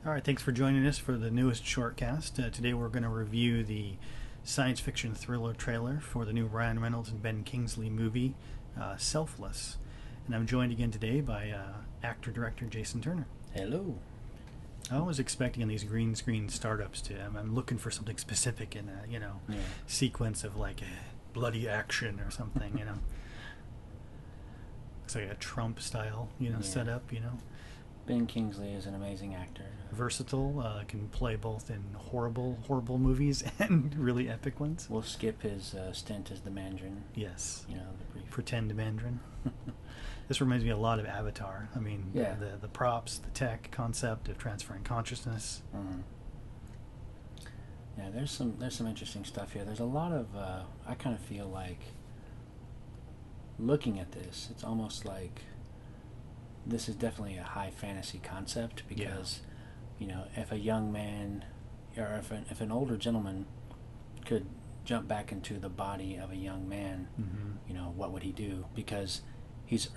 All right, thanks for joining us for the newest shortcast. Today we're going to review the science fiction thriller trailer for the new Ryan Reynolds and Ben Kingsley movie, Selfless. And I'm joined again today by actor-director Jason Turner. Hello. I was expecting in these green screen startups I'm looking for something specific in a, sequence of like a bloody action or something, It's like a Trump style, setup, Ben Kingsley is an amazing actor. Versatile, can play both in horrible movies and really epic ones. We'll skip his stint as the Mandarin. Yes. The brief. Pretend Mandarin. This reminds me a lot of Avatar. I mean, yeah. the props, the tech concept of transferring consciousness. Mm-hmm. Yeah, there's some interesting stuff here. There's a lot of I kind of feel like looking at this, it's almost like this is definitely a high fantasy concept because, if a young man or if an older gentleman could jump back into the body of a young man, what would he do? Because he's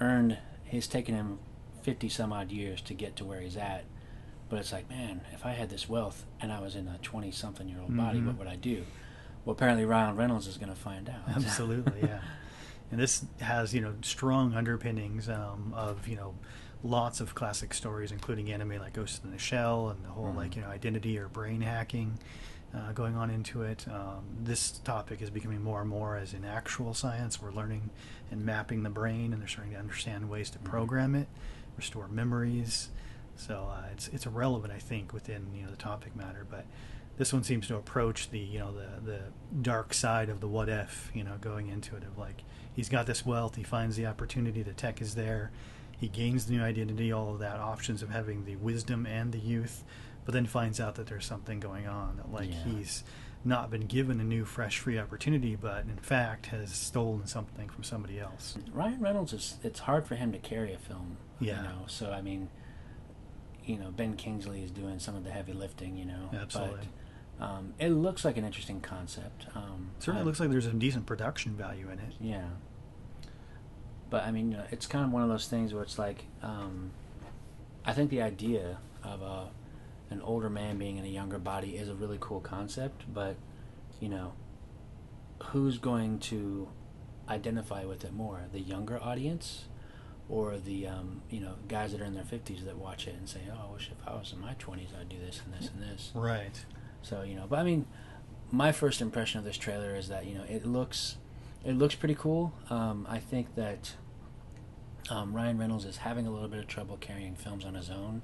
taken him 50 some odd years to get to where he's at. But it's like, man, if I had this wealth and I was in a 20-something-year-old body, what would I do? Well, apparently Ryan Reynolds is going to find out. Absolutely, yeah. And this has, strong underpinnings of, lots of classic stories, including anime like Ghost in the Shell and the whole, identity or brain hacking going on into it. This topic is becoming more and more as in actual science. We're learning and mapping the brain, and they're starting to understand ways to program it, restore memories. So it's relevant, I think, within the topic matter. But this one seems to approach the the dark side of the what if, going into it of like he's got this wealth, he finds the opportunity, the tech is there, he gains the new identity, all of that options of having the wisdom and the youth, but then finds out that there's something going on that he's not been given a new fresh free opportunity, but in fact has stolen something from somebody else. Ryan Reynolds it's hard for him to carry a film. So I mean, Ben Kingsley is doing some of the heavy lifting, Absolutely. But it looks like an interesting concept. Certainly looks like there's some decent production value in it. Yeah. But I mean, it's kind of one of those things where it's like, I think the idea of an older man being in a younger body is a really cool concept, but, who's going to identify with it more? The younger audience? Or the guys that are in their 50s that watch it and say, "Oh, I wish if I was in my 20s, I'd do this and this and this." Right. So but I mean, my first impression of this trailer is that it looks pretty cool. I think that Ryan Reynolds is having a little bit of trouble carrying films on his own.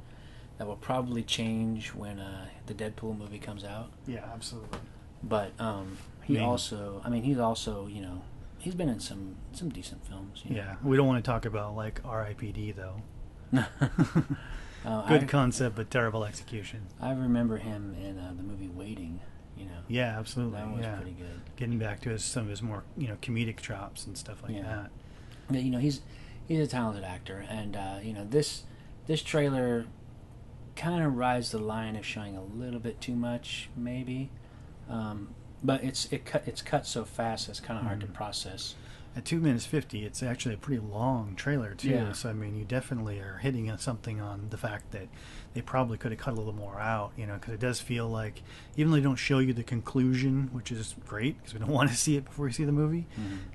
That will probably change when the Deadpool movie comes out. Yeah, absolutely. But he's also he's been in some decent films. Yeah, we don't want to talk about like R.I.P.D. though. Good concept, but terrible execution. I remember him in the movie Waiting. Yeah, absolutely. That was pretty good. Getting back to some of his more comedic chops and stuff like that. Yeah, he's a talented actor, and this trailer kind of rides the line of showing a little bit too much, maybe. But it's cut so fast it's kind of hard to process. At 2 minutes 50, it's actually a pretty long trailer too. Yeah. So I mean, you definitely are hitting on something on the fact that they probably could have cut a little more out, because it does feel like, even though they don't show you the conclusion, which is great because we don't want to see it before we see the movie,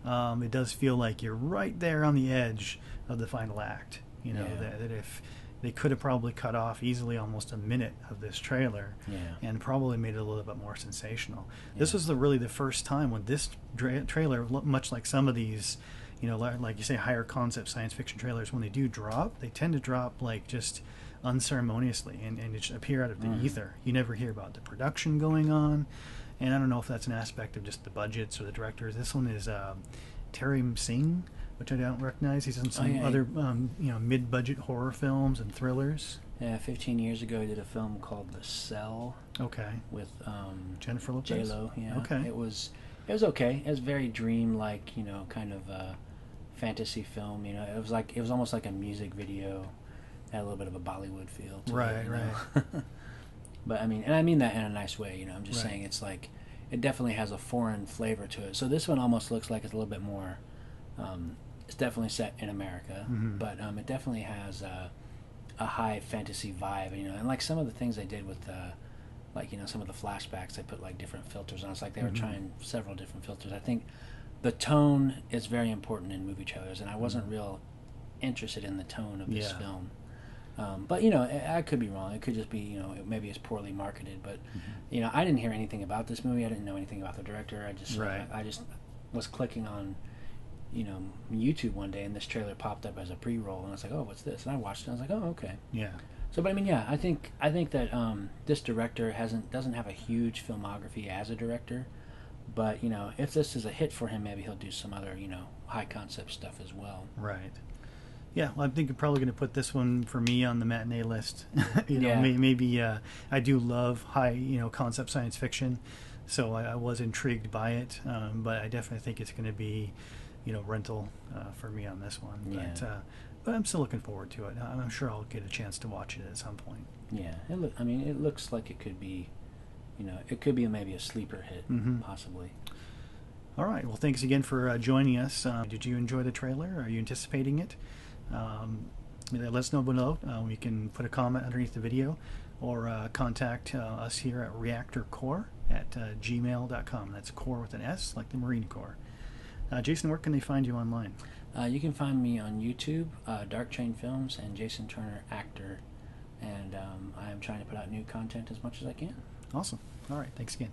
it does feel like you're right there on the edge of the final act. That if they could have probably cut off easily almost a minute of this trailer and probably made it a little bit more sensational. This was really the first time when this trailer, much like some of these, like you say, higher concept science fiction trailers, when they do drop, they tend to drop like just unceremoniously and just appear out of the ether. You never hear about the production going on, and I don't know if that's an aspect of just the budgets or the directors. This one is Terry Singh, which I don't recognize. He's in some other, mid-budget horror films and thrillers. Yeah, 15 years ago, he did a film called The Cell. Okay. With Jennifer Lopez. J-Lo. Yeah. Okay. It was okay. It was very dream-like, kind of fantasy film. It was almost like a music video. It had a little bit of a Bollywood feel to it. Right. But I mean that in a nice way. I'm just saying it's like it definitely has a foreign flavor to it. So this one almost looks like it's a little bit more. It's definitely set in America, but it definitely has a high fantasy vibe, and like some of the things they did with like some of the flashbacks, they put like different filters on. It's like they were trying several different filters. I think the tone is very important in movie trailers, and I wasn't real interested in the tone of this film. But I could be wrong. It could just be maybe it's poorly marketed. But I didn't hear anything about this movie. I didn't know anything about the director. I just was clicking on YouTube one day, and this trailer popped up as a pre-roll, and I was like, oh, what's this? And I watched it, and I was like, oh, okay. Yeah. So, but I mean, yeah, I think that this director doesn't have a huge filmography as a director, but if this is a hit for him, maybe he'll do some other high concept stuff as well. Right. Yeah, well, I think I'm probably going to put this one for me on the matinee list. Yeah. Maybe I do love high concept science fiction, so I was intrigued by it, but I definitely think it's going to be rental for me on this one. Yeah. But I'm still looking forward to it. I'm sure I'll get a chance to watch it at some point. Yeah, it looks like it could be, it could be maybe a sleeper hit, possibly. All right. Well, thanks again for joining us. Did you enjoy the trailer? Are you anticipating it? Let us know below. You can put a comment underneath the video, or contact us here at reactorcore@gmail.com. That's core with an S, like the Marine Corps. Jason, where can they find you online? You can find me on YouTube, Dark Chain Films, and Jason Turner Actor, and I am trying to put out new content as much as I can. Awesome. All right. Thanks again.